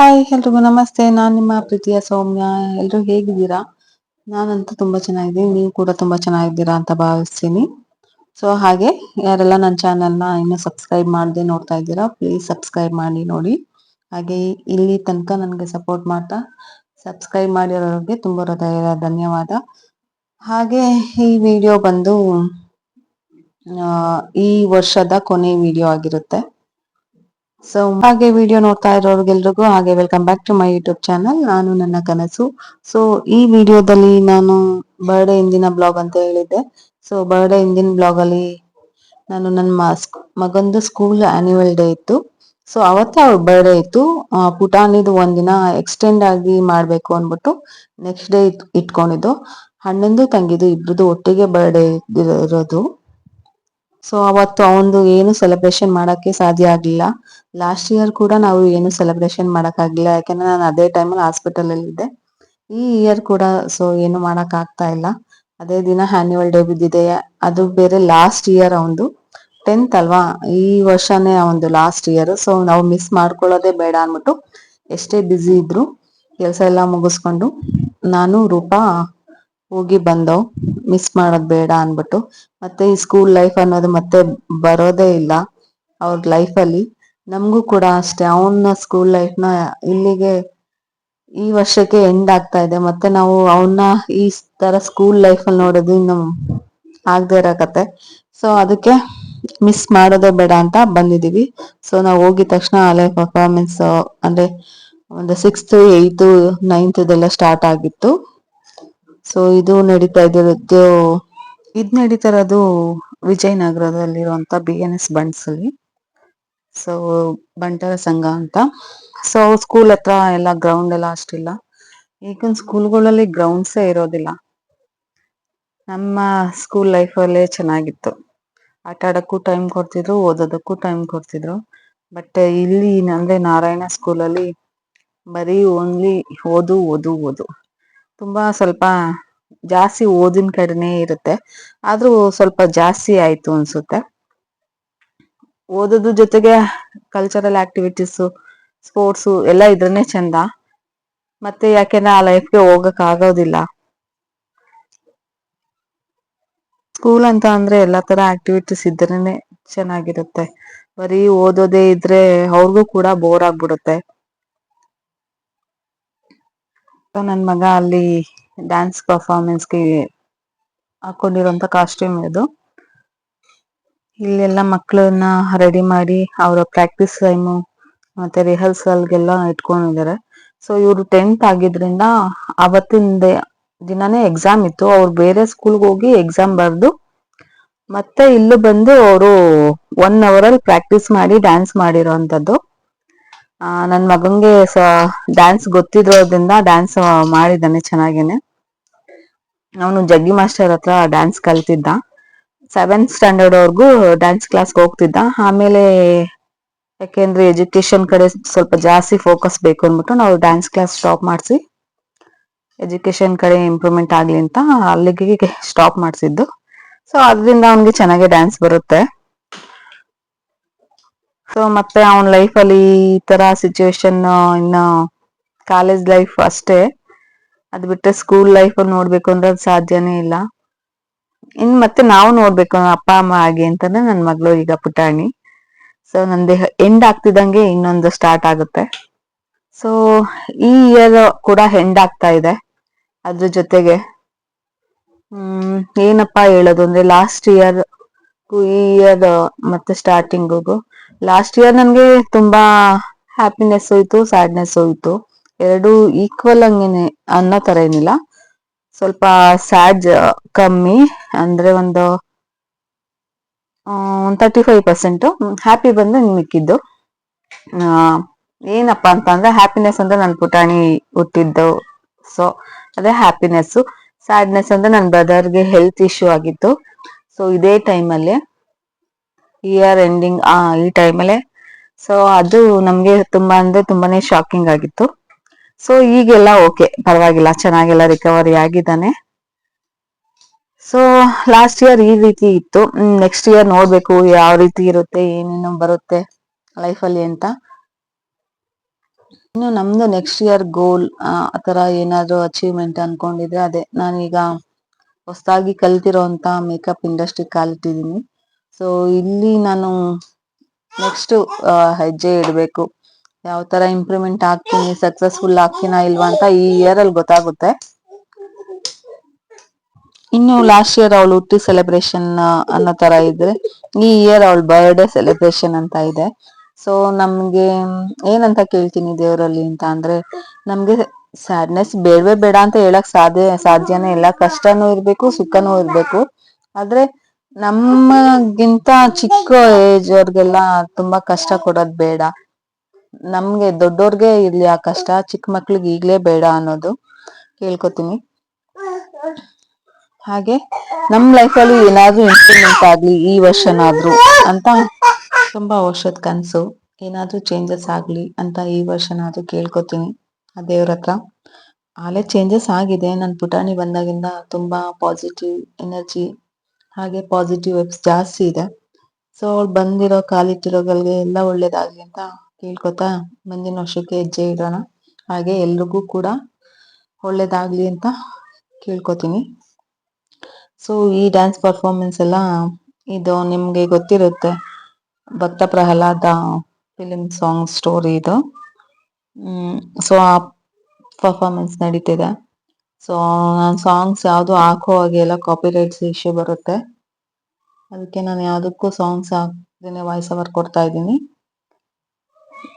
Hi ಎಲ್ರಿಗೂ ನಮಸ್ತೆ. ನಾನು ನಿಮ್ಮ ಪ್ರೀತಿಯ ಸೌಮ್ಯ. ಎಲ್ರು ಹೇಗಿದ್ದೀರಾ? ನಾನಂತೂ ತುಂಬಾ ಚೆನ್ನಾಗಿದ್ದೀನಿ. ನೀವು ಕೂಡ ತುಂಬಾ ಚೆನ್ನಾಗಿದ್ದೀರಾ ಅಂತ ಭಾವಿಸ್ತೀನಿ. ಸೊ ಹಾಗೆ ಯಾರೆಲ್ಲ ನನ್ನ ಚಾನೆಲ್ನ ಇನ್ನೂ ಸಬ್ಸ್ಕ್ರೈಬ್ ಮಾಡದೆ ನೋಡ್ತಾ ಇದ್ದೀರಾ, ಪ್ಲೀಸ್ ಸಬ್ಸ್ಕ್ರೈಬ್ ಮಾಡಿ ನೋಡಿ. ಹಾಗೆ ಇಲ್ಲಿ ತನಕ ನನಗೆ ಸಪೋರ್ಟ್ ಮಾಡ್ತಾ ಸಬ್ಸ್ಕ್ರೈಬ್ ಮಾಡಿರೋರಿಗೆ ತುಂಬ ಹೃದಯದ ಧನ್ಯವಾದ. ಹಾಗೆ ಈ ವಿಡಿಯೋ ಬಂದು ಈ ವರ್ಷದ ಕೊನೆ ವಿಡಿಯೋ ಆಗಿರುತ್ತೆ. ಸೊ ಹಾಗೆ ವಿಡಿಯೋ ನೋಡ್ತಾ ಇರೋರಿಗೆಲ್ರಿಗೂ ಹಾಗೆ welcome back to my YouTube channel. ನಾನು ನನ್ನ ಕನಸು. ಸೊ ಈ ವಿಡಿಯೋದಲ್ಲಿ ನಾನು ಬರ್ಡೇ ಹಿಂದಿನ ಬ್ಲಾಗ್ ಅಂತ ಹೇಳಿದ್ದೆ. ಸೊ ಬರ್ಡೇ ಹಿಂದಿನ ಬ್ಲಾಗ್ ಅಲ್ಲಿ ನಾನು ನನ್ನ ಮಗಂದು ಸ್ಕೂಲ್ ಆನ್ಯುವಲ್ ಡೇ ಇತ್ತು. ಸೊ ಅವತ್ತೇ ಅವ್ರ ಬರ್ಡೇ ಇತ್ತು. ಪುಟಾಣಿದು ಒಂದಿನ ಎಕ್ಸ್ಟೆಂಡ್ ಆಗಿ ಮಾಡ್ಬೇಕು ಅನ್ಬಿಟ್ಟು ನೆಕ್ಸ್ಟ್ ಡೇ ಇಟ್ಕೊಂಡಿದ್ದು. ಅಣ್ಣಂದು ತಂಗಿದು ಇಬ್ರದ್ದು ಒಟ್ಟಿಗೆ ಬರ್ಡೇ ಇರೋದು. ಸೊ ಅವತ್ತು ಅವನು ಏನು ಸೆಲೆಬ್ರೇಷನ್ ಮಾಡಕ್ಕೆ ಸಾಧ್ಯ ಆಗ್ಲಿಲ್ಲ. ಲಾಸ್ಟ್ ಇಯರ್ ಕೂಡ ನಾವು ಏನು ಸೆಲೆಬ್ರೇಷನ್ ಮಾಡಕ್ ಆಗಿಲ್ಲ, ಯಾಕಂದ್ರೆ ನಾನು ಅದೇ ಟೈಮಲ್ಲಿ ಹಾಸ್ಪಿಟಲ್ ಅಲ್ಲಿ ಇದ್ದೆ. ಈ ಇಯರ್ ಕೂಡ ಸೊ ಏನು ಮಾಡಕ್ ಆಗ್ತಾ ಇಲ್ಲ. ಅದೇ ದಿನ ಆನ್ಯುವಲ್ ಡೇ ಬಿದ್ದಿದೆ. ಅದು ಬೇರೆ ಲಾಸ್ಟ್ ಇಯರ್ ಅವಂದು 10th ಅಲ್ವಾ, ಈ ವರ್ಷನೇ ಅವಂದು ಲಾಸ್ಟ್ ಇಯರ್. ಸೊ ನಾವು ಮಿಸ್ ಮಾಡ್ಕೊಳ್ಳೋದೇ ಬೇಡ ಅನ್ಬಿಟ್ಟು ಎಷ್ಟೇ ಬ್ಯುಸಿ ಇದ್ರು ಕೆಲಸ ಎಲ್ಲ ಮುಗಿಸ್ಕೊಂಡು ನಾನು ರೂಪಾ ಹೋಗಿ ಬಂದವು, ಮಿಸ್ ಮಾಡೋದ್ ಬೇಡ ಅನ್ಬಿಟ್ಟು. ಮತ್ತೆ ಈ ಸ್ಕೂಲ್ ಲೈಫ್ ಅನ್ನೋದು ಮತ್ತೆ ಬರೋದೇ ಇಲ್ಲ ಅವ್ರ ಲೈಫ್ ಅಲ್ಲಿ. ನಮಗೂ ಕೂಡ ಅಷ್ಟೇ, ಅವನ ಸ್ಕೂಲ್ ಲೈಫ್ ನ ಇಲ್ಲಿಗೆ ಈ ವರ್ಷಕ್ಕೆ ಎಂಡ್ ಆಗ್ತಾ ಇದೆ. ಮತ್ತೆ ನಾವು ಅವನ್ನ ಈ ತರ ಸ್ಕೂಲ್ ಲೈಫ್ ಅಲ್ಲಿ ನೋಡೋದು ಇನ್ನು ಆಗದೆ ಇರೋ ಕತೆ. ಸೊ ಅದಕ್ಕೆ ಮಿಸ್ ಮಾಡೋದೇ ಬೇಡ ಅಂತ ಬಂದಿದೀವಿ. ಸೊ ನಾವು ಹೋಗಿದ ತಕ್ಷಣ ಅಲ್ಲೇ ಪರ್ಫಾರ್ಮೆನ್ಸ್ ಅಂದ್ರೆ ಒಂದು 6th 8th 9th ಇದೆಲ್ಲ ಸ್ಟಾರ್ಟ್ ಆಗಿತ್ತು. ಸೊ ಇದು ನಡೀತಾ ಇರೋದು ವಿಜಯನಗರದಲ್ಲಿರುವಂತ BNS ಬಂಡ್ಸ್ ಅಲ್ಲಿ. ಸೊ ಬಂಟರ ಸಂಘ ಅಂತ. ಸೊ ಸ್ಕೂಲ್ ಹತ್ರ ಎಲ್ಲ ಗ್ರೌಂಡ್ ಎಲ್ಲ ಅಷ್ಟಿಲ್ಲ. ಈಗಿನ ಸ್ಕೂಲ್ಗಳಲ್ಲಿ ಗ್ರೌಂಡ್ಸೇ ಇರೋದಿಲ್ಲ. ನಮ್ಮ ಸ್ಕೂಲ್ ಲೈಫ್ ಅಲ್ಲೇ ಚೆನ್ನಾಗಿತ್ತು. ಆಟ ಆಡಕ್ಕೂ ಟೈಮ್ ಕೊಡ್ತಿದ್ರು, ಓದೋದಕ್ಕೂ ಟೈಮ್ ಕೊಡ್ತಿದ್ರು. ಬಟ್ ಇಲ್ಲಿ ಅಂದ್ರೆ ನಾರಾಯಣ ಸ್ಕೂಲಲ್ಲಿ ಬರೀ ಓನ್ಲಿ ಓದು ಓದು ಓದು. ತುಂಬಾ ಸ್ವಲ್ಪ ಜಾಸ್ತಿ ಓದಿನ ಕಡೆನೇ ಇರುತ್ತೆ. ಆದ್ರೂ ಸ್ವಲ್ಪ ಜಾಸ್ತಿ ಆಯ್ತು ಅನ್ಸುತ್ತೆ. ಓದೋದ್ರ ಜೊತೆಗೆ ಕಲ್ಚರಲ್ ಆಕ್ಟಿವಿಟೀಸ್, ಸ್ಪೋರ್ಟ್ಸ್ ಎಲ್ಲ ಇದ್ರನೆ ಚಂದ. ಮತ್ತೆ ಯಾಕೆಂದ್ರೆ ಆ ಲೈಫ್ಗೆ ಹೋಗಕ್ ಆಗೋದಿಲ್ಲ. ಸ್ಕೂಲ್ ಅಂತ ಅಂದ್ರೆ ಎಲ್ಲಾ ತರ ಆಕ್ಟಿವಿಟೀಸ್ ಇದ್ರೇನೆ ಚೆನ್ನಾಗಿರುತ್ತೆ. ಬರೀ ಓದೋದೇ ಇದ್ರೆ ಅವ್ರಿಗೂ ಕೂಡ ಬೋರ್ ಆಗ್ಬಿಡುತ್ತೆ. ನನ್ ಮಗ ಅಲ್ಲಿ ಡ್ಯಾನ್ಸ್ ಪರ್ಫಾರ್ಮೆನ್ಸ್ಗೆ ಹಾಕೊಂಡಿರುವಂತ ಕಾಸ್ಟ್ಯೂಮ್ ಇದು. ಇಲ್ಲೆಲ್ಲ ಮಕ್ಕಳನ್ನ ರೆಡಿ ಮಾಡಿ ಅವರ ಪ್ರಾಕ್ಟೀಸ್ ಟೈಮು ಮತ್ತೆ ರಿಹರ್ಸಲ್ಗೆಲ್ಲ ಇಟ್ಕೊಂಡಿದ್ದಾರೆ. ಸೊ ಇವ್ರು 10th ಆಗಿದ್ರಿಂದ ಅವತ್ತಿನ ದಿನಾನೇ ಎಕ್ಸಾಮ್ ಇತ್ತು. ಅವ್ರು ಬೇರೆ ಸ್ಕೂಲ್ಗೆ ಹೋಗಿ ಎಕ್ಸಾಮ್ ಬರ್ದು ಮತ್ತೆ ಇಲ್ಲೂ ಬಂದು ಅವರು 1 hour ಅಲ್ಲಿ ಪ್ರಾಕ್ಟೀಸ್ ಮಾಡಿ ಡ್ಯಾನ್ಸ್ ಮಾಡಿರೋಂಥದ್ದು. ನನ್ ಮಗಂಗೆ ಡ್ಯಾನ್ಸ್ ಗೊತ್ತಿರೋದ್ರಿಂದ ಡ್ಯಾನ್ಸ್ ಮಾಡಿದ್ದಾನೆ ಚೆನ್ನಾಗೇನೆ. ಅವನು ಜಗ್ಗಿ ಮಾಸ್ಟರ್ ಹತ್ರ ಡ್ಯಾನ್ಸ್ ಕಲ್ತಿದ್ದ. 7th ಸ್ಟ್ಯಾಂಡರ್ಡ್ ವರ್ಗೂ ಡ್ಯಾನ್ಸ್ ಕ್ಲಾಸ್ಗೆ ಹೋಗ್ತಿದ್ದ. ಆಮೇಲೆ ಯಾಕೆಂದ್ರೆ ಎಜುಕೇಶನ್ ಕಡೆ ಸ್ವಲ್ಪ ಜಾಸ್ತಿ ಫೋಕಸ್ ಬೇಕು ಅಂದ್ಬಿಟ್ಟು ನಾವು ಡ್ಯಾನ್ಸ್ ಕ್ಲಾಸ್ ಸ್ಟಾಪ್ ಮಾಡಿಸಿ ಎಜುಕೇಶನ್ ಕಡೆ ಇಂಪ್ರೂವ್ಮೆಂಟ್ ಆಗ್ಲಿ ಅಂತ ಅಲ್ಲಿಗೆ ಸ್ಟಾಪ್ ಮಾಡಿಸಿದ್ದು. ಸೊ ಅದರಿಂದ ಅವನಿಗೆ ಚೆನ್ನಾಗಿ ಡ್ಯಾನ್ಸ್ ಬರುತ್ತೆ. ಸೊ ಮತ್ತೆ ಅವನ ಲೈಫ್ ಅಲ್ಲಿ ಈ ತರ ಸಿಚುವೇಶನ್ ಇನ್ನು ಕಾಲೇಜ್ ಲೈಫ್ ಅಷ್ಟೇ. ಅದ್ ಬಿಟ್ಟರೆ ಸ್ಕೂಲ್ ಲೈಫ್ ನೋಡ್ಬೇಕು ಅಂದ್ರೆ ಅದು ಸಾಧ್ಯನೇ ಇಲ್ಲ. ಇನ್ ಮತ್ತೆ ನಾವು ನೋಡ್ಬೇಕು ಅಪ್ಪ ಅಮ್ಮ ಆಗಿ ಅಂತಾನೆ ನನ್ ಮಗಳು ಈಗ ಪುಟಾಣಿ. ಸೊ ನಂದು ಎಂಡ್ ಆಗ್ತಿದಂಗೆ ಇನ್ನೊಂದು ಸ್ಟಾರ್ಟ್ ಆಗುತ್ತೆ. ಸೊ ಈ ಇಯರ್ ಕೂಡ ಎಂಡ್ ಆಗ್ತಾ ಇದೆ. ಅದ್ರ ಜೊತೆಗೆ ಏನಪ್ಪಾ ಹೇಳೋದು ಅಂದ್ರೆ ಲಾಸ್ಟ್ ಇಯರ್ ಈ ಇಯರ್ ಮತ್ತೆ ಸ್ಟಾರ್ಟಿಂಗಿಗೂ ಲಾಸ್ಟ್ ಇಯರ್ ನನ್ಗೆ ತುಂಬಾ ಹ್ಯಾಪಿನೆಸ್ ಹೋಯ್ತು, ಸ್ಯಾಡ್ನೆಸ್ ಹೋಯ್ತು. ಎರಡು ಈಕ್ವಲ್ ಹಂಗೇನೆ ಅನ್ನೋ ತರ ಏನಿಲ್ಲ. ಸ್ವಲ್ಪ ಸ್ಯಾಡ್ ಕಮ್ಮಿ ಅಂದ್ರೆ ಒಂದು 35%, ಹ್ಯಾಪಿ ಬಂದು ಮಿಕ್ಕಿದ್ದು. ಏನಪ್ಪಾ ಅಂತ ಅಂದ್ರೆ ಹ್ಯಾಪಿನೆಸ್ ಅಂದ್ರೆ ನನ್ ಪುಟಾಣಿ ಹುಟ್ಟಿದ್ದು. ಸೊ ಅದೇ ಹ್ಯಾಪಿನೆಸ್. ಸ್ಯಾಡ್ನೆಸ್ ಅಂದ್ರೆ ನನ್ ಬ್ರದರ್ಗೆ ಹೆಲ್ತ್ ಇಶ್ಯೂ ಆಗಿತ್ತು. ಸೊ ಇದೇ ಟೈಮಲ್ಲಿ ಇಯರ್ ಎಂಡಿಂಗ್ ಈ ಟೈಮಲ್ಲೇ. ಸೊ ಅದು ನಮ್ಗೆ ತುಂಬಾ ಅಂದ್ರೆ ತುಂಬಾನೇ ಶಾಕಿಂಗ್ ಆಗಿತ್ತು. ಸೊ ಈಗೆಲ್ಲ ಓಕೆ, ಪರವಾಗಿಲ್ಲ, ಚೆನ್ನಾಗೆಲ್ಲ ರಿಕವರಿ ಆಗಿದ್ದಾನೆ. ಸೊ ಲಾಸ್ಟ್ ಇಯರ್ ಈ ರೀತಿ ಇತ್ತು. ನೆಕ್ಸ್ಟ್ ಇಯರ್ ನೋಡ್ಬೇಕು ಯಾವ ರೀತಿ ಇರುತ್ತೆ, ಏನೇನೋ ಬರುತ್ತೆ ಲೈಫಲ್ಲಿ ಅಂತ. ಇನ್ನು ನಮ್ದು ನೆಕ್ಸ್ಟ್ ಇಯರ್ ಗೋಲ್ ಆತರ ಏನಾದ್ರು ಅಚೀವ್ಮೆಂಟ್ ಅನ್ಕೊಂಡಿದ್ರೆ ಅದೇ ನಾನೀಗ ಹೊಸದಾಗಿ ಕಲ್ತಿರೋಂತ ಮೇಕಪ್ ಇಂಡಸ್ಟ್ರಿ ಕಾಲಿಟ್ಟಿದೀನಿ. ಸೊ ಇಲ್ಲಿ ನಾನು ನೆಕ್ಸ್ಟ್ ಹೆಜ್ಜೆ ಇಡ್ಬೇಕು. ಯಾವ ತರ ಇಂಪ್ರೂವ್ಮೆಂಟ್ ಆಗ್ತೀನಿ, ಸಕ್ಸಸ್ಫುಲ್ ಆಗ್ತೀನಾ ಇಲ್ವಾ ಅಂತ ಈ ಇಯರ್ ಅಲ್ಲಿ ಗೊತ್ತಾಗುತ್ತೆ. ಇನ್ನು ಲಾಸ್ಟ್ ಇಯರ್ ಅವಳು ಹುಟ್ಟಿ ಸೆಲೆಬ್ರೇಷನ್ ಅನ್ನೋ ತರ ಇದ್ರೆ, ಈ ಇಯರ್ ಅವಳ ಬರ್ಡೇ ಸೆಲೆಬ್ರೇಷನ್ ಅಂತ ಇದೆ. ಸೊ ನಮ್ಗೆ ಏನಂತ ಕೇಳ್ತೀನಿ ದೇವರಲ್ಲಿ ಅಂತ ಅಂದ್ರೆ, ನಮ್ಗೆ ಸ್ಯಾಡ್ನೆಸ್ ಬೇಡವೇ ಬೇಡ ಅಂತ ಹೇಳಕ್ ಸಾಧ್ಯನೇ ಇಲ್ಲ. ಕಷ್ಟನೂ ಇರ್ಬೇಕು, ಸುಖನೂ ಇರ್ಬೇಕು. ಆದ್ರೆ ನಮ್ಮಗಿಂತ ಚಿಕ್ಕ ಏಜ್ ಅವ್ರಿಗೆಲ್ಲ ತುಂಬಾ ಕಷ್ಟ ಕೊಡೋದ್ ಬೇಡ. ನಮ್ಗೆ ದೊಡ್ಡೋರ್ಗೆ ಇರ್ಲಿ ಆ ಕಷ್ಟ, ಚಿಕ್ಕ ಮಕ್ಳಿಗೆ ಈಗ್ಲೇ ಬೇಡ ಅನ್ನೋದು ಕೇಳ್ಕೊತೀನಿ. ಹಾಗೆ ನಮ್ ಲೈಫ್ ಅಲ್ಲಿ ಏನಾದ್ರೂ ಇಂಪ್ರೂವ್ಮೆಂಟ್ ಆಗ್ಲಿ ಈ ವರ್ಷನಾದ್ರೂ ಅಂತ ತುಂಬಾ ವರ್ಷದ ಕನ್ಸು. ಏನಾದ್ರೂ ಚೇಂಜಸ್ ಆಗ್ಲಿ ಅಂತ ಈ ವರ್ಷನಾದ್ರೂ ಕೇಳ್ಕೊತೀನಿ ಆ ದೇವ್ರ ಹತ್ರ. ಆಲೆ ಚೇಂಜಸ್ ಆಗಿದೆ. ನನ್ ಪುಟಾಣಿ ಬಂದಾಗಿಂದ ತುಂಬಾ ಪಾಸಿಟಿವ್ ಎನರ್ಜಿ ಹಾಗೆ ಪಾಸಿಟಿವ್ ವೈಬ್ಸ್ ಜಾಸ್ತಿ ಇದೆ. ಸೊ ಅವ್ಳು ಬಂದಿರೋ ಕಾಲಿಟ್ಟಿರೋಗಳಿಗೆ ಎಲ್ಲ ಒಳ್ಳೇದಾಗ್ಲಿ ಅಂತ ಕೇಳ್ಕೊತಾ ಮುಂದಿನ ವರ್ಷಕ್ಕೆ ಹೆಜ್ಜೆ ಇಡೋಣ. ಹಾಗೆ ಎಲ್ರಿಗೂ ಕೂಡ ಒಳ್ಳೇದಾಗ್ಲಿ ಅಂತ ಕೇಳ್ಕೊತೀನಿ. ಸೊ ಈ ಡ್ಯಾನ್ಸ್ ಪರ್ಫಾರ್ಮೆನ್ಸ್ ಎಲ್ಲ ಇದು ನಿಮ್ಗೆ ಗೊತ್ತಿರುತ್ತೆ, ಭಕ್ತ ಪ್ರಹ್ಲಾದ ಫಿಲಿಂ ಸಾಂಗ್ ಸ್ಟೋರಿ ಇದು. ಸೊ ಆ ಪರ್ಫಾರ್ಮೆನ್ಸ್ ನಡೀತಿದೆ. ಸೊ ನಾನು ಸಾಂಗ್ಸ್ ಯಾವ್ದು ಹಾಕೋ ಹಾಗೆ ಎಲ್ಲ ಕಾಪಿ ರೈಟ್ಸ್ ಇಶ್ಯೂ ಬರುತ್ತೆ. ಅದಕ್ಕೆ ನಾನು ಯಾವ್ದಕ್ಕೂ ಸಾಂಗ್ಸ್ ಹಾಕ್ದೇನೆ ವಾಯ್ಸ್ ಓವರ್ ಕೊಡ್ತಾ ಇದ್ದೀನಿ.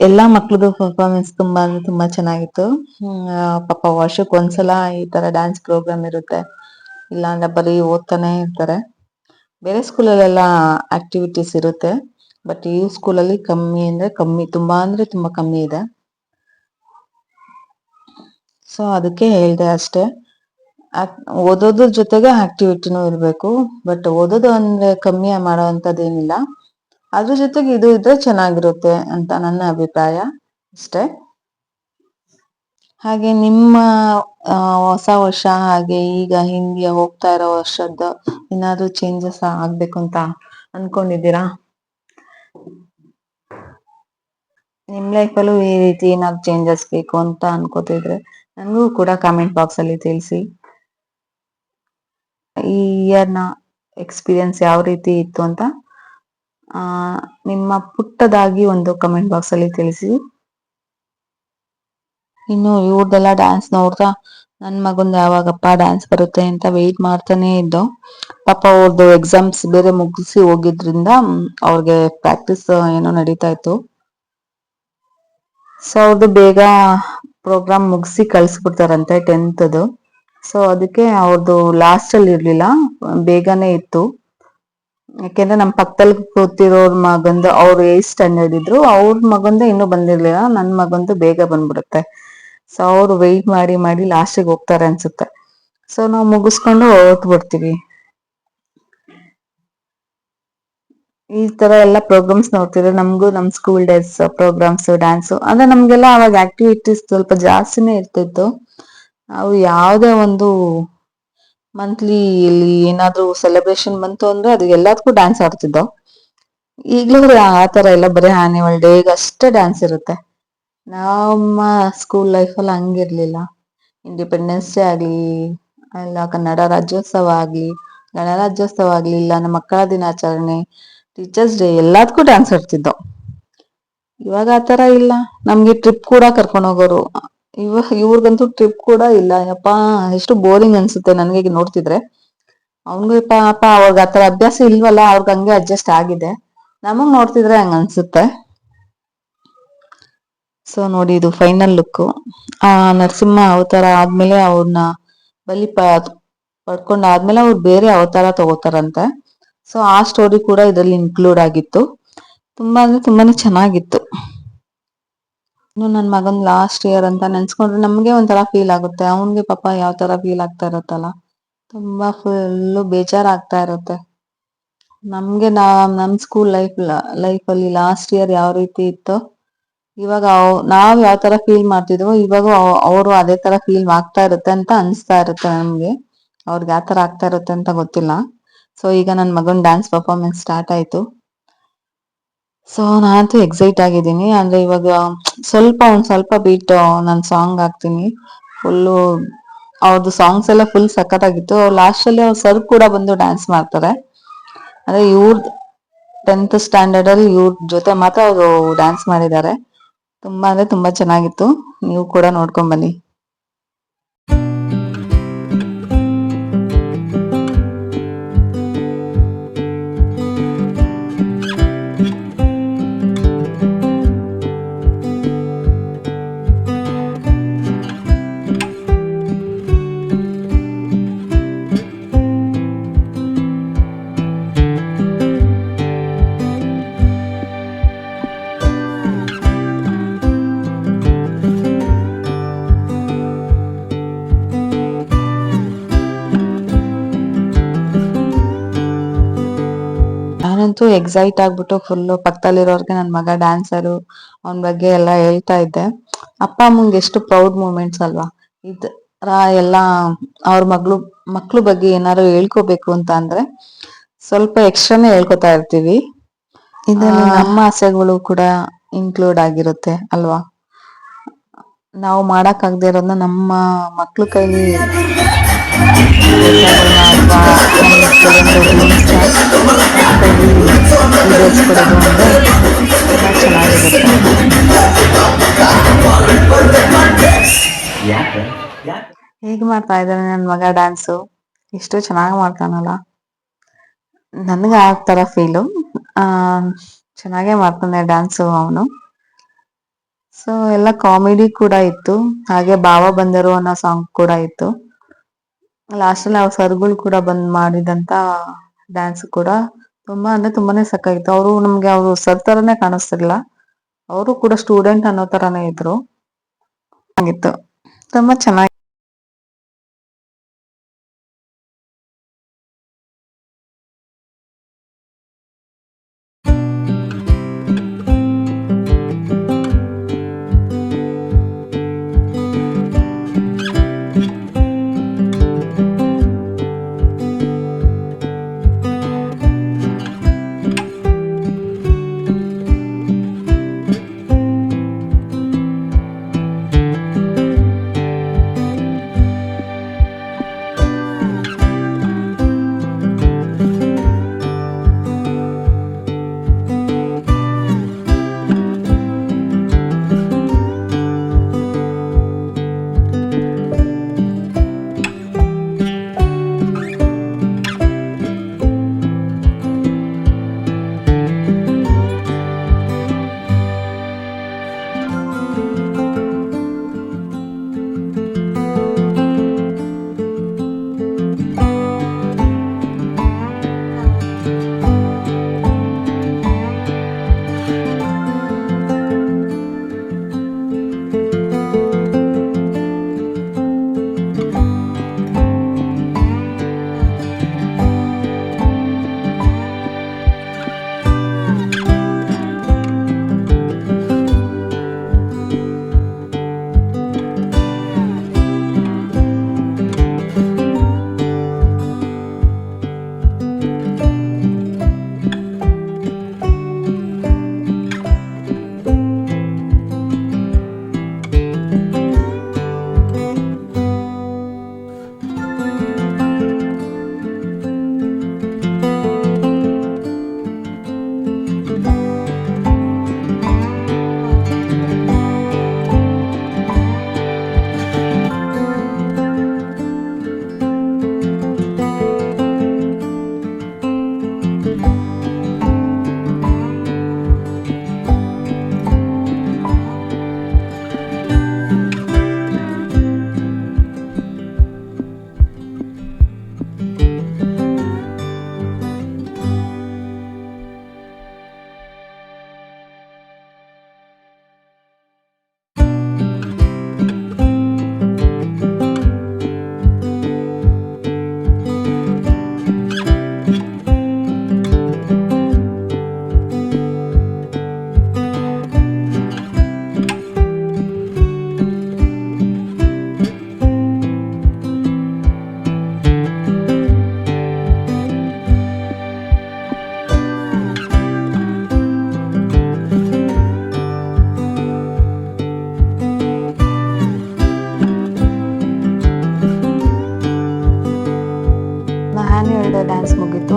ಎಲ್ಲಾ ಮಕ್ಳದು ಪರ್ಫಾರ್ಮೆನ್ಸ್ ತುಂಬಾ ಅಂದ್ರೆ ತುಂಬಾ ಚೆನ್ನಾಗಿತ್ತು. ಪಾಪ ವರ್ಷಕ್ಕೆ ಒಂದ್ಸಲ ಈ ತರ ಡ್ಯಾನ್ಸ್ ಪ್ರೋಗ್ರಾಮ್ ಇರುತ್ತೆ, ಇಲ್ಲ ಅಂದ್ರೆ ಬರೀ ಓದ್ತಾನೆ ಇರ್ತಾರೆ. ಬೇರೆ ಸ್ಕೂಲಲ್ಲೆಲ್ಲ ಆಕ್ಟಿವಿಟೀಸ್ ಇರುತ್ತೆ, ಬಟ್ ಈ ಸ್ಕೂಲಲ್ಲಿ ಕಮ್ಮಿ ಅಂದ್ರೆ ಕಮ್ಮಿ, ತುಂಬಾ ಅಂದ್ರೆ ತುಂಬಾ ಕಮ್ಮಿ ಇದೆ. ಸೊ ಅದಕ್ಕೆ ಹೇಳ್ದೆ ಅಷ್ಟೇ. ಓದೋದ್ರ ಜೊತೆಗೆ ಆಕ್ಟಿವಿಟಿನೂ ಇರ್ಬೇಕು. ಬಟ್ ಓದೋದು ಅಂದ್ರೆ ಕಮ್ಮಿ ಮಾಡೋ ಅಂತದ್ದೇನಿಲ್ಲ, ಅದ್ರ ಜೊತೆಗೆ ಇದು ಇದ್ರೆ ಚೆನ್ನಾಗಿರುತ್ತೆ ಅಂತ ನನ್ನ ಅಭಿಪ್ರಾಯ ಅಷ್ಟೇ. ಹಾಗೆ ನಿಮ್ಮ ಹೊಸ ವರ್ಷ ಹಾಗೆ ಈಗ ಹಿಂಗೆ ಹೋಗ್ತಾ ಇರೋ ವರ್ಷದ ಏನಾದ್ರು ಚೇಂಜಸ್ ಆಗ್ಬೇಕು ಅಂತ ಅನ್ಕೊಂಡಿದ್ದೀರಾ? ನಿಮ್ ಲೈಫಲ್ಲೂ ಈ ರೀತಿ ಏನಾದ್ರು ಚೇಂಜಸ್ ಬೇಕು ಅಂತ ಅನ್ಕೋತಿದ್ರೆ ನನಗೂ ಕೂಡ ಕಾಮೆಂಟ್ ಬಾಕ್ಸ್ ಅಲ್ಲಿ ತಿಳಿಸಿ. ಈ ಇಯರ್ನ ಎಕ್ಸ್ಪೀರಿಯನ್ಸ್ ಯಾವ ರೀತಿ ಇತ್ತು ಅಂತ ನಿಮ್ಮ ಪುಟ್ಟದಾಗಿ ಒಂದು ಕಮೆಂಟ್ ಬಾಕ್ಸ್ ಅಲ್ಲಿ ತಿಳಿಸಿ. ಇನ್ನು ಇವ್ರದೆಲ್ಲ ಡ್ಯಾನ್ಸ್ ನೋಡ್ತಾ ನನ್ ಮಗಂದು ಯಾವಾಗಪ್ಪ ಡ್ಯಾನ್ಸ್ ಬರುತ್ತೆ ಅಂತ ವೆಯ್ಟ್ ಮಾಡ್ತಾನೆ ಇದ್ದು. ಪಾಪ ಅವ್ರದ್ದು ಎಕ್ಸಾಮ್ಸ್ ಬೇರೆ ಮುಗಿಸಿ ಹೋಗಿದ್ರಿಂದ ಅವ್ರಿಗೆ ಪ್ರಾಕ್ಟೀಸ್ ಏನೋ ನಡೀತಾ ಇತ್ತು. ಸೊ ಅವ್ರದ್ದು ಬೇಗ ಪ್ರೋಗ್ರಾಮ್ ಮುಗಿಸಿ ಕಳ್ಸ್ಬಿಡ್ತಾರಂತೆ 10th. ಸೊ ಅದಕ್ಕೆ ಅವ್ರದ್ದು ಲಾಸ್ಟ್ ಅಲ್ಲಿ ಇರ್ಲಿಲ್ಲ, ಬೇಗನೆ ಇತ್ತು. ಯಾಕೆಂದ್ರೆ ನಮ್ ಪಕ್ಕದಲ್ಲಿ ಕೂತಿರೋರ್ ಮಗಂದು ಅವ್ರು 8th ಸ್ಟ್ಯಾಂಡರ್ಡ್ ಇದ್ರು, ಅವ್ರ ಮಗಂದು ಇನ್ನೂ ಬಂದಿರ್ಲಿಲ್ಲ, ನನ್ ಮಗಂದು ಬೇಗ ಬಂದ್ಬಿಡುತ್ತೆ. ಸೊ ಅವ್ರು ವೆಯ್ಟ್ ಮಾಡಿ ಮಾಡಿ ಲಾಸ್ಟಿಗೆ ಹೋಗ್ತಾರೆ ಅನ್ಸುತ್ತೆ. ಸೊ ನಾವು ಮುಗಿಸ್ಕೊಂಡು ಹೊರಟು ಬಿಡ್ತೀವಿ. ಈ ತರ ಎಲ್ಲ ಪ್ರೋಗ್ರಾಮ್ಸ್ ನೋಡ್ತಿದ್ರೆ ನಮ್ಗೂ ನಮ್ ಸ್ಕೂಲ್ ಡೇಸ್ ಪ್ರೋಗ್ರಾಮ್ಸ್ ಡ್ಯಾನ್ಸ್ ಅಂದ್ರೆ ನಮ್ಗೆಲ್ಲ ಅವಾಗ ಆಕ್ಟಿವಿಟೀಸ್ ಸ್ವಲ್ಪ ಜಾಸ್ತಿನೇ ಇರ್ತಿತ್ತು. ನಾವು ಯಾವ್ದೇ ಒಂದು ಮಂತ್ಲಿ ಇಲ್ಲಿ ಏನಾದ್ರು ಸೆಲೆಬ್ರೇಷನ್ ಬಂತು ಅಂದ್ರೆ ಅದು ಎಲ್ಲದಕ್ಕೂ ಡ್ಯಾನ್ಸ್ ಆಡ್ತಿದ್ದೋ. ಈಗ್ಲೂ ಆತರ ಎಲ್ಲ ಬರೀ ಆನ್ಯುವಲ್ ಡೇಗ್ ಅಷ್ಟೇ ಡ್ಯಾನ್ಸ್ ಇರುತ್ತೆ. ನಮ್ಮ ಸ್ಕೂಲ್ ಲೈಫಲ್ಲಿ ಹಂಗಿರ್ಲಿಲ್ಲ. ಇಂಡಿಪೆಂಡೆನ್ಸ್ ಡೇ ಆಗ್ಲಿ, ಇಲ್ಲ ಕನ್ನಡ ರಾಜ್ಯೋತ್ಸವ ಆಗ್ಲಿ, ಗಣರಾಜ್ಯೋತ್ಸವ ಆಗ್ಲಿ, ಇಲ್ಲ ನಮ್ಮ ಮಕ್ಕಳ ದಿನಾಚರಣೆ, ಟೀಚರ್ಸ್ ಡೇ, ಎಲ್ಲದಕ್ಕೂ ಡ್ಯಾನ್ಸ್ ಆಡ್ತಿದ್ದೋ. ಇವಾಗ ಆತರ ಇಲ್ಲ. ನಮ್ಗೆ ಟ್ರಿಪ್ ಕೂಡ ಕರ್ಕೊಂಡು ಹೋಗೋರು. ಇವ್ರಿಗಂತೂ ಟ್ರಿಪ್ ಕೂಡ ಇಲ್ಲ. ಯಪ್ಪಾ ಎಷ್ಟು ಬೋರಿಂಗ್ ಅನ್ಸುತ್ತೆ ನನ್ಗೆ ನೋಡ್ತಿದ್ರೆ. ಅವ್ನ್ಗೂ ಪಾಪ ಅವ್ರಿಗೆ ಆತರ ಅಭ್ಯಾಸ ಇಲ್ವಲ್ಲ, ಅವ್ರಿಗೆ ಹಂಗೆ ಅಡ್ಜಸ್ಟ್ ಆಗಿದೆ. ನಮಗ್ ನೋಡ್ತಿದ್ರೆ ಹಂಗ ಅನ್ಸುತ್ತೆ. ಸೊ ನೋಡಿ ಇದು ಫೈನಲ್ ಲುಕ್. ನರಸಿಂಹ ಅವತಾರ ಆದ್ಮೇಲೆ ಅವ್ರನ್ನ ಬಲಿ ಪಡ್ಕೊಂಡಾದ್ಮೇಲೆ ಅವ್ರು ಬೇರೆ ಅವತಾರ ತಗೋತಾರಂತೆ. ಸೊ ಆ ಸ್ಟೋರಿ ಕೂಡ ಇದರಲ್ಲಿ ಇನ್ಕ್ಲೂಡ್ ಆಗಿತ್ತು. ತುಂಬಾ ಅಂದ್ರೆ ತುಂಬಾನೇ ಚೆನ್ನಾಗಿತ್ತು. ಇನ್ನು ನನ್ ಮಗನ್ ಲಾಸ್ಟ್ ಇಯರ್ ಅಂತ ನೆನ್ಸ್ಕೊಂಡ್ರೆ ನಮ್ಗೆ ಒಂಥರ ಫೀಲ್ ಆಗುತ್ತೆ. ಅವನ್ಗೆ ಪಾಪ ಯಾವ ತರ ಫೀಲ್ ಆಗ್ತಾ ಇರತ್ತಲ್ಲ, ತುಂಬಾ ಫುಲ್ಲು ಬೇಜಾರ್ ಆಗ್ತಾ ಇರುತ್ತೆ. ನಮ್ಗೆ ನಮ್ ಸ್ಕೂಲ್ ಲೈಫ್ ಅಲ್ಲಿ ಲಾಸ್ಟ್ ಇಯರ್ ಯಾವ ರೀತಿ ಇತ್ತೋ, ಇವಾಗ ನಾವ್ ಯಾವ ತರ ಫೀಲ್ ಮಾಡ್ತಿದ್ವೋ ಇವಾಗ ಅವರು ಅದೇ ತರ ಫೀಲ್ ಆಗ್ತಾ ಇರುತ್ತೆ ಅಂತ ಅನ್ಸ್ತಾ ಇರುತ್ತೆ ನಮ್ಗೆ. ಅವ್ರಿಗೆ ಯಾವ ತರ ಆಗ್ತಾ ಇರುತ್ತೆ ಅಂತ ಗೊತ್ತಿಲ್ಲ. ಸೊ ಈಗ ನನ್ ಮಗನ್ ಡ್ಯಾನ್ಸ್ ಪರ್ಫಾರ್ಮೆನ್ಸ್ ಸ್ಟಾರ್ಟ್ ಆಯ್ತು. ಸೊ ನಾನಂತೂ ಎಕ್ಸೈಟ್ ಆಗಿದ್ದೀನಿ. ಅಂದ್ರೆ ಇವಾಗ ಒಂದ್ ಸ್ವಲ್ಪ ಬೀಟ್ ನಾನು ಸಾಂಗ್ ಹಾಕ್ತೀನಿ. ಫುಲ್ಲು ಅವ್ರದ್ದು ಸಾಂಗ್ಸ್ ಎಲ್ಲ ಫುಲ್ ಸಖತ್ತಾಗಿತ್ತು. ಲಾಸ್ಟ್ ಅಲ್ಲಿ ಅವ್ರ ಸರ್ ಕೂಡ ಬಂದು ಡ್ಯಾನ್ಸ್ ಮಾಡ್ತಾರೆ. ಅಂದ್ರೆ ಟೆಂತ್ ಸ್ಟ್ಯಾಂಡರ್ಡ್ ಅಲ್ಲಿ ಇವ್ರ ಜೊತೆ ಮಾತ್ರ ಅವರು ಡ್ಯಾನ್ಸ್ ಮಾಡಿದ್ದಾರೆ. ತುಂಬಾ ಅಂದ್ರೆ ತುಂಬಾ ಚೆನ್ನಾಗಿತ್ತು. ನೀವು ಕೂಡ ನೋಡ್ಕೊಂಡ್ ಬನ್ನಿ. ನಾನಂತೂ ಎಕ್ಸೈಟ್ ಆಗ್ಬಿಟ್ಟು ಫುಲ್ಲು ಪಕ್ಕದಲ್ಲಿರೋರ್ಗೆ ನನ್ನ ಮಗ ಡ್ಯಾನ್ಸರು ಅವನ ಬಗ್ಗೆ ಎಲ್ಲ ಹೇಳ್ತಾ ಇದ್ದೆ. ಅಪ್ಪ ಅಮ್ಮಂಗೆ ಎಷ್ಟು ಪ್ರೌಡ್ ಮೂಮೆಂಟ್ಸ್ ಅಲ್ವಾ. ಇದ್ರ ಎಲ್ಲ ಅವ್ರ ಮಕ್ಳು ಬಗ್ಗೆ ಏನಾದ್ರು ಹೇಳ್ಕೋಬೇಕು ಅಂತ ಅಂದ್ರೆ ಸ್ವಲ್ಪ ಎಕ್ಸ್ಟ್ರಾನೇ ಹೇಳ್ಕೊತಾ ಇರ್ತೀವಿ. ಇದರಲ್ಲಿ ನಮ್ಮ ಆಸೆಗಳು ಕೂಡ ಇನ್ಕ್ಲೂಡ್ ಆಗಿರುತ್ತೆ ಅಲ್ವಾ. ನಾವು ಮಾಡಕ್ಕಾಗದೇ ಇರೋದನ್ನ ನಮ್ಮ ಮಕ್ಳು ಕೈಲಿ ಕೆಲ್ಸಗಳನ್ನ ಅಥವಾ ನಮ್ ಕೆಲವೊಂದು ಡ್ರೀಮ್ಸ್ನ ಅವ್ರ ಕೈಲಿ ಈಡೇರಿಸ್ಕೊಡೋದು ಅಂದ್ರೆ ತುಂಬಾ ಚೆನ್ನಾಗಿರುತ್ತೆ. ಹೇಗ್ ಮಾಡ್ತಾ ಇದ್ದಾನೆ ನನ್ ಮಗ ಡ್ಯಾನ್ಸು, ಎಷ್ಟು ಚೆನ್ನಾಗಿ ಮಾಡ್ತಾನಲ್ಲ. ನನ್ಗೆ ಆ ತರ ಫೀಲು. ಆ ಚೆನ್ನಾಗೇ ಮಾಡ್ತಾನೆ ಡ್ಯಾನ್ಸು ಅವನು. ಸೊ ಎಲ್ಲ ಕಾಮಿಡಿ ಕೂಡ ಇತ್ತು. ಹಾಗೆ ಭಾವ ಬಂದರು ಅನ್ನೋ ಸಾಂಗ್ ಕೂಡ ಇತ್ತು. ಲಾಸ್ಟ್ ಅಲ್ಲಿ ಅವ್ರ ಸರ್ಗಳು ಕೂಡ ಬಂದ್ ಮಾಡಿದಂತ ಡ್ಯಾನ್ಸ್ ಕೂಡ ತುಂಬಾ ಅಂದ್ರೆ ತುಂಬಾನೇ ಸಕ್ಕಾಗಿತ್ತು. ಅವ್ರು ಸರ್ ತರನೇ ಕಾಣಿಸ್ತಿರ್ಲಿಲ್ಲ. ಅವರು ಕೂಡ ಸ್ಟೂಡೆಂಟ್ ಅನ್ನೋ ತರಾನೇ ಇದ್ರು. ಆಗಿತ್ತು ತುಂಬಾ ಚೆನ್ನಾಗಿ.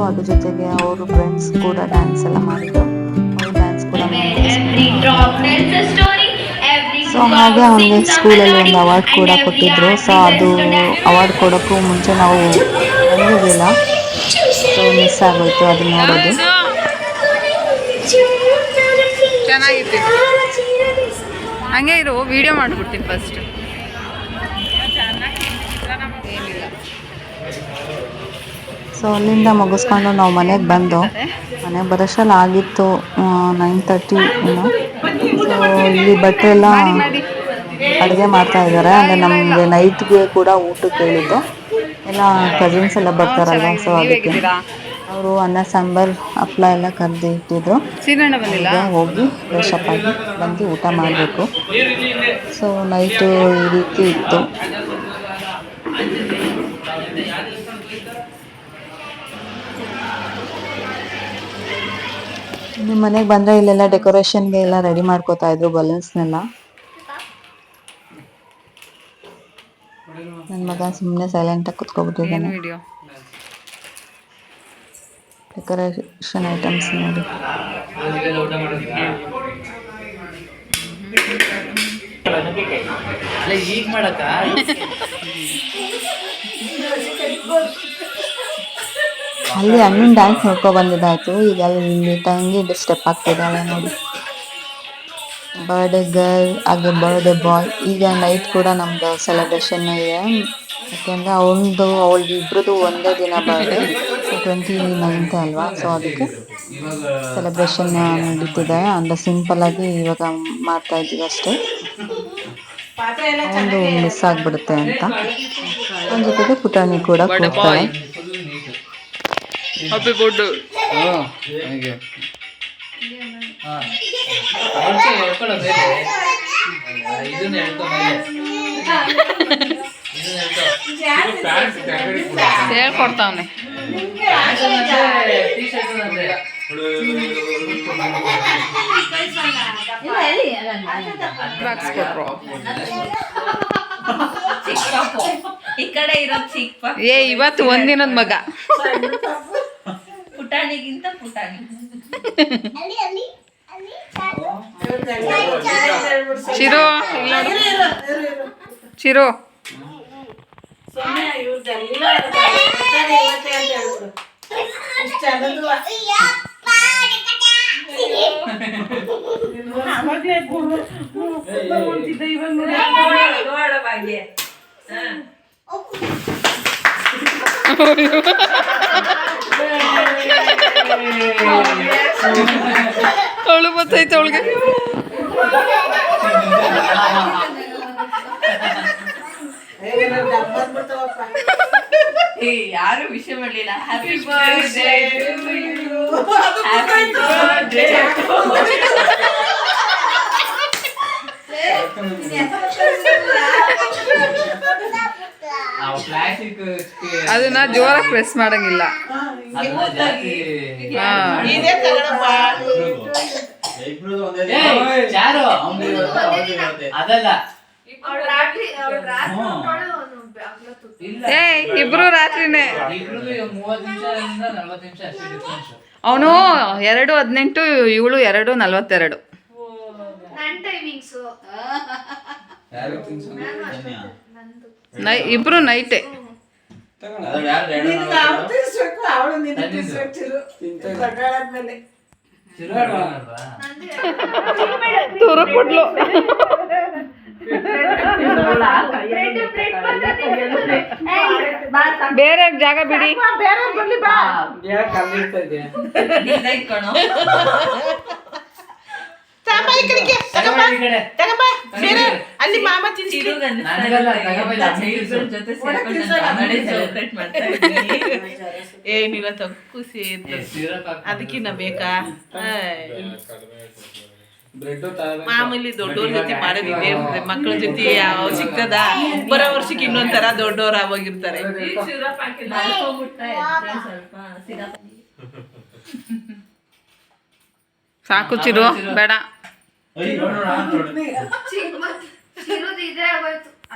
ಅದ್ರ ಜೊತೆಗೆ ಅವರು ಫ್ರೆಂಡ್ಸ್ ಕೂಡ ಡ್ಯಾನ್ಸ್ ಎಲ್ಲ ಮಾಡಿದ್ರು. ಅವ್ರು ಡ್ಯಾನ್ಸ್ ಕೂಡ ಸೊ ಹಾಗೆ ಅವನಿಗೆ ಸ್ಕೂಲಲ್ಲಿ ಒಂದು ಅವಾರ್ಡ್ ಕೂಡ ಕೊಟ್ಟಿದ್ರು. ಸೊ ಅದು ಅವಾರ್ಡ್ ಕೊಡೋಕ್ಕೂ ಮುಂಚೆ ನಾವು ಬಂದಿರಲಿಲ್ಲ, ಸೊ ಮಿಸ್ ಆಗೋಯ್ತು ಅದನ್ನ ನೋಡೋದು. ಚೆನ್ನಾಗಿತ್ತು. ಹಂಗೆ ಇರು, ವಿಡಿಯೋ ಮಾಡಿಬಿಡ್ತೀನಿ ಫಸ್ಟ್. ಏನಿಲ್ಲ. ಸೊ ಅಲ್ಲಿಂದ ಮುಗಿಸ್ಕೊಂಡು ನಾವು ಮನೆಗೆ ಬಂದು, ಮನೆಗೆ ಬರೋಷ್ಟರಲ್ಲಿ ಆಗಿತ್ತು 9:30 ಏನೋ. ಸೊ ಇಲ್ಲಿ ಬಟ್ಟೆ ಎಲ್ಲ ಅಡುಗೆ ಮಾಡ್ತಾ ಇದ್ದಾರೆ. ಅಂದರೆ ನಮಗೆ ನೈಟ್ಗೆ ಕೂಡ ಊಟಕ್ಕೆ ಹೇಳಿದ್ದು. ಎಲ್ಲ ಕಸಿನ್ಸ್ ಎಲ್ಲ ಬರ್ತಾರಲ್ವ, ಸೊ ಅದಕ್ಕೆ ಅವರು ಅನ್ನ ಸಾಂಬಾರು ಹಪ್ಪಳ ಎಲ್ಲ ಕರೆದು ಇಟ್ಟಿದ್ರು. ಈಗ ಹೋಗಿ ಫ್ರೆಶ್ ಅಪ್ ಆಗಿ ಬಂದು ಊಟ ಮಾಡಬೇಕು. ಸೊ ನೈಟು ಈ ರೀತಿ ಇತ್ತು. ನಿಮ್ಮ ಮನೆಗೆ ಬಂದರೆ ಇಲ್ಲೆಲ್ಲ ಡೆಕೋರೇಷನ್ಗೆ ಎಲ್ಲ ರೆಡಿ ಮಾಡ್ಕೋತಾ ಇದ್ರು ಬಲೂನ್ಸ್ನೆಲ್ಲ. ನನ್ನ ಮಗ ಸುಮ್ಮನೆ ಸೈಲೆಂಟಾಗಿ ಕುತ್ಕೊಬಿಟ್ಟಿದ್ದಾನೆ. ಡೆಕೋರೇಷನ್ ಐಟಮ್ಸ್ ನೋಡಿ. ಅಲ್ಲಿ ಅಣ್ಣನ ಡ್ಯಾನ್ಸ್ ನೋಡ್ಕೊ ಬಂದಿದ್ದಾಯ್ತು. ಈಗ ಅಲ್ಲಿ ತಂಗಿ ಸ್ಟೆಪ್ ಆಗ್ತಿದ್ದಾಳೆ ನೋಡಿ. ಬರ್ಡೇ ಗರ್ಲ್ ಹಾಗೆ ಬರ್ಡೇ ಬಾಯ್. ಈಗ ನೈಟ್ ಕೂಡ ನಮ್ದು ಸೆಲೆಬ್ರೇಷನ್ ಇದೆ. ಯಾಕೆಂದರೆ ಅವಳದು ಇಬ್ಬರದು ಒಂದೇ ದಿನ ಬರ್ಡೇ. ಸೊ 29th ಅಲ್ವಾ, ಸೊ ಅದಕ್ಕೆ ಸೆಲೆಬ್ರೇಷನ್ ನಡೀತಿದೆ. ಅಂದರೆ ಸಿಂಪಲ್ ಆಗಿ ಇವಾಗ ಮಾಡ್ತಾ ಇದ್ದೀವಿ ಅಷ್ಟೇ. ಒಂದು ಮಿಸ್ ಆಗಿಬಿಡುತ್ತೆ ಅಂತ. ಅವನ ಜೊತೆಗೆ ಪುಟಾಣಿ ಕೂಡ ಕೂರ್ತಾಳೆ. Happy birthday. ಹೇಳ್ಕೊಡ್ತಾವನೆ. ಏ ಇವತ್ತು ಒಂದಿನದ ಮಗ ಪುಟಾಣಿಗಿಂತ ಪುಟಾಣಿ. ಚಿರು ಚಿರು ಅವಳು ಬತ್ತೈತೆ ಅವಳಿಗೆ. ಯಾರು ವಿಷಯ ಮಾಡಲಿಲ್ಲ. Happy birthday to you, happy birthday. ಅದನ್ನ ಜೋರಾಗಿ ಪ್ರೆಸ್ ಮಾಡಂಗಿಲ್ಲ. ಏ ಇಬ್ರು ರಾತ್ರಿನೇ. ಅವನು 2:18, ಇವಳು 2:42. ಇಬ್ರು ನೈಟೇ. ತುರುಕ್ಬಿಟ್ಲು. ಬೇರೆ ಜಾಗ ಬಿಡಿ. ಅಲ್ಲಿ ಮಾಮ ಏನಿಲ್ಲ ಖುಷಿ ಅದಕ್ಕಿನ್ನ ಬೇಕಾ. ಮಾಮೂಲಿ ದೊಡ್ಡವ್ರ ಜೊತೆ ಮಾಡೋದಿದೆ, ಮಕ್ಕಳ ಜೊತೆ ಯಾವ ಸಿಗ್ತದ. ಬರೋ ವರ್ಷಕ್ಕೆ ಇನ್ನೊಂದ್ ತರ ದೊಡ್ಡವ್ರ ಆಗೋಗಿರ್ತಾರೆ. ಸಾಕು ಚಿರು, ಬೇಡ.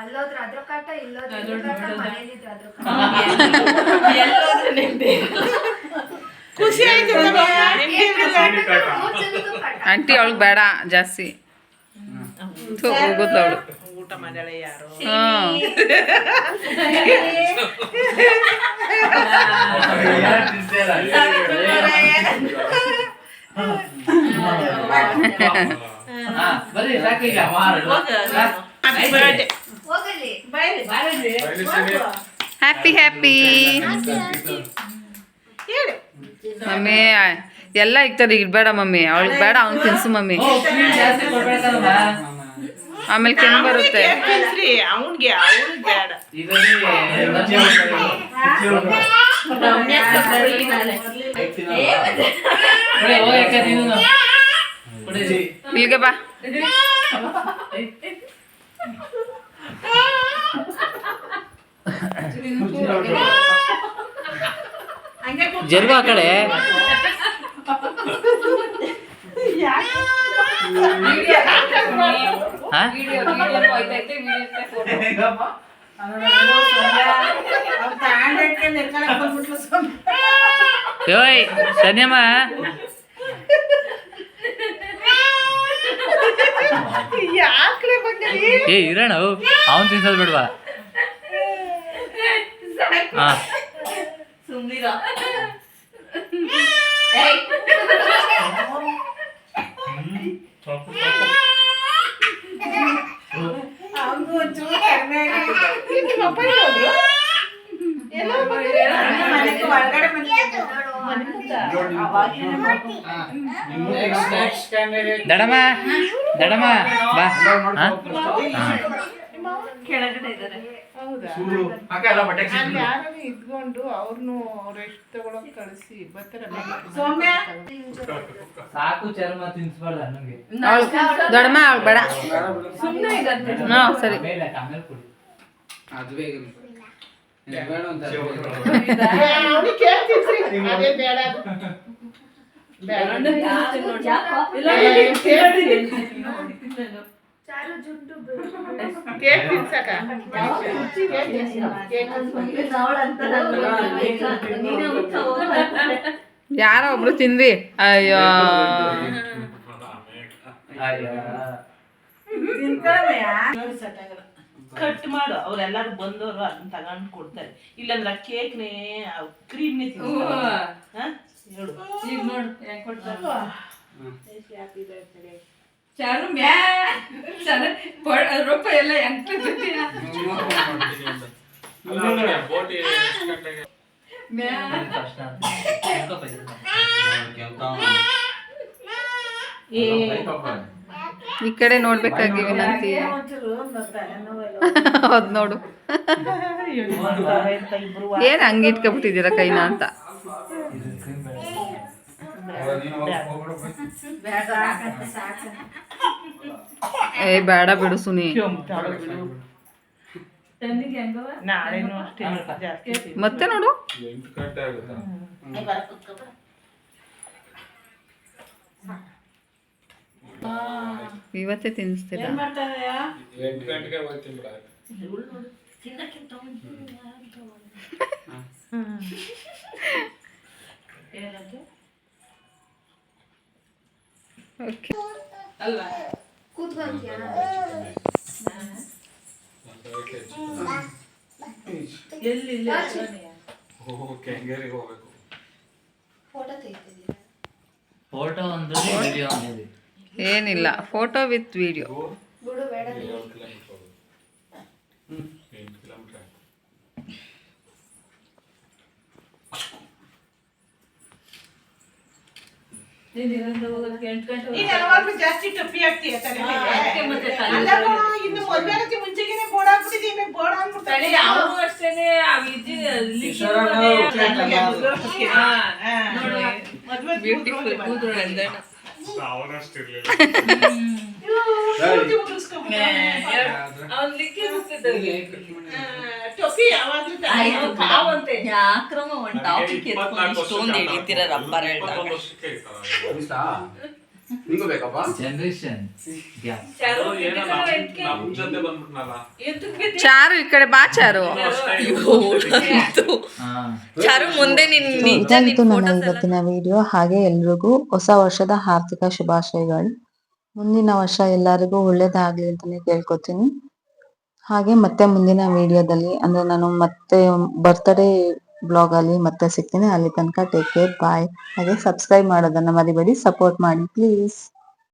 ಅಲ್ಲೋದ್ರ ಅದ್ರ ಕಾಟ, ಇಲ್ಲೋದ್ರ ಮನೇಲಿದ್ರ ಅದ್ರ ಕಾಟ. ಖುಷಿ ಆಯ್ತು ಆಂಟಿ ಅವಳಿಗೆ ಬೇಡ ಜಾಸ್ತಿ ಹೋಗುದು ಅವಳು. ಊಟ ಮಾಡ್ಯಾಳೆ ಯಾರು ಹಾಂ ಹ್ಯಾಪಿ ಹ್ಯಾಪಿ ಮಮ್ಮಿ ಎಲ್ಲ ಇಕ್ತದೆ ಈಗ ಬೇಡ ಮಮ್ಮಿ ಅವಳಿಗೆ ಬೇಡ ಅವ್ನು ತಿನ್ಸು ಮಮ್ಮಿ ಆಮೇಲೆ ಕೆಮ್ಮು ಬರುತ್ತೆ. ಅವನ್ಗೆ ಅವ್ನಿಗೆ ಬೇಡ ಇಲ್ಲಿಗೆ ಬಾ. ಜರ್ಗ ಆ ಕಡೆ ಯೋಯ್ ಸನ್ಯಮ್ಮ ಏ ಇರೋಣ ಅವನ್ ತಿನ್ಸೋದು ಬಿಡ್ವಾ. ಹಾ ದಡಮ್ಮ ದಡಮ್ಮ ಬಾ. ಇದ್ಕೊಂಡು ಅವ್ರನ್ನು ರೆಸ್ಟ್ ತಗೊಳಕ್ ಕಳಿಸಿ ಬರ್ತಾರೆ. ಸಾಕು ಚರ್ಮ ತಿನ್ಸ್ಬಾರ್ದ ನನಗೆ. ದೊಡ್ಡಮ್ಮ ಅವಳು ಬೇಡ. ಹಾಂ ಸರಿ. ಆಮೇಲೆ ಕೊಡಿ. ಯಾರೋ ಒಬ್ರು ತಿಂದ್ರಿ. ಅಯ್ಯೋ ಕಟ್ ಮಾಡು, ಅವ್ರೆಲ್ಲಾರು ಬಂದವರು ಅದನ್ನ ತಗೊಂಡು ಕೊಡ್ತಾರೆ. ಇಲ್ಲಾಂದ್ರೆ ಕೇಕ್ನೇ ಕ್ರೀಮ್ನೇ ಹೇಳು. ಈಗ ನೋಡು ಹೆಂಗ್ ಕೊಡ್ತಾರೆ. ರೂಪಾಯಿ ಎಲ್ಲ ಹೆಂಗ್ ಈ ಕಡೆ ನೋಡ್ಬೇಕಾಗಿ ನಂತಿ ಹೌದ್ ನೋಡು. ಏನ್ ಹಂಗ ಇಟ್ಕೊಬಿಟ್ಟಿದ್ದೀರ ಕೈನ ಅಂತ. ಏ ಬೇಡ ಬಿಡು ಸುನಿ. ಮತ್ತೆ ನೋಡು ಇವತ್ತೇ ತಿನ್ನಿಸ್ತೀರ. ಓಕೆ ಅಲ್ವಾ ಕೂತ್ಕೊಂತೀಯ ಎಲ್ಲಿ ಫೋಟೋ ತೆಗಿತಿದ್ದೀರಾ? ಫೋಟೋ ಒಂದು ವಿಡಿಯೋ ಒಂದು ಏನಿಲ್ಲ, ಫೋಟೋ ವಿತ್ ವಿಡಿಯೋ. ಬಿಡು ಬೇಡ. ಜಾಸ್ತಿ ಟಪ್ಪಿ ಆಗ್ತೀಯ ಇನ್ನು ಮದ್ವೆ ಮುಂಚೆಗೆ ಬೋರ್ಡ್ ಹಾಕ್ಬಿಟ್ಟಿದೀನಿ. ಬೋರ್ಡ್ ಹಾಕ್ಬಿಡ್ತಾಳೆ ಆಕ್ರಮ ಒಂದು ಟಾಪಿಕ್ ಎತ್ಕೊಂಡು ಇಷ್ಟೊಂದು ಹೇಳಿದ್ದೀರ ರಬ್ಬರ್ ಹೇಳ್ದಾಗ ನಿಂಗೂ ಬೇಕಪ್ಪ ಜನರೇಷನ್ ಗ್ಯಾಪ್. ಚಾರು ಈ ಕಡೆ ಬಾ ಚಾರು. ಚಾರು ಮುಂದೆ ಇದಾಗಿತ್ತು ನನ್ನ ಇವತ್ತಿನ ವಿಡಿಯೋ. ಹಾಗೆ ಎಲ್ರಿಗೂ ಹೊಸ ವರ್ಷದ ಹಾರ್ದಿಕ ಶುಭಾಶಯಗಳು. ಮುಂದಿನ ವರ್ಷ ಎಲ್ಲರಿಗೂ ಒಳ್ಳೇದಾಗ್ಲಿ ಅಂತಾನೆ ಕೇಳ್ಕೊತೀನಿ. ಹಾಗೆ ಮತ್ತೆ ಮುಂದಿನ ವಿಡಿಯೋದಲ್ಲಿ ಅಂದ್ರೆ ನಾನು ಮತ್ತೆ ಬರ್ತ್ಡೇ ಬ್ಲಾಗ್ ಅಲ್ಲಿ ಮತ್ತೆ ಸಿಗ್ತೀನಿ. ಅಲ್ಲಿ ತನಕ ಟೇಕ್ ಕೇರ್, ಬಾಯ್. ಹಾಗೆ ಸಬ್ಸ್ಕ್ರೈಬ್ ಮಾಡೋದನ್ನ ಮರಿಬೇಡಿ, ಸಪೋರ್ಟ್ ಮಾಡಿ ಪ್ಲೀಸ್.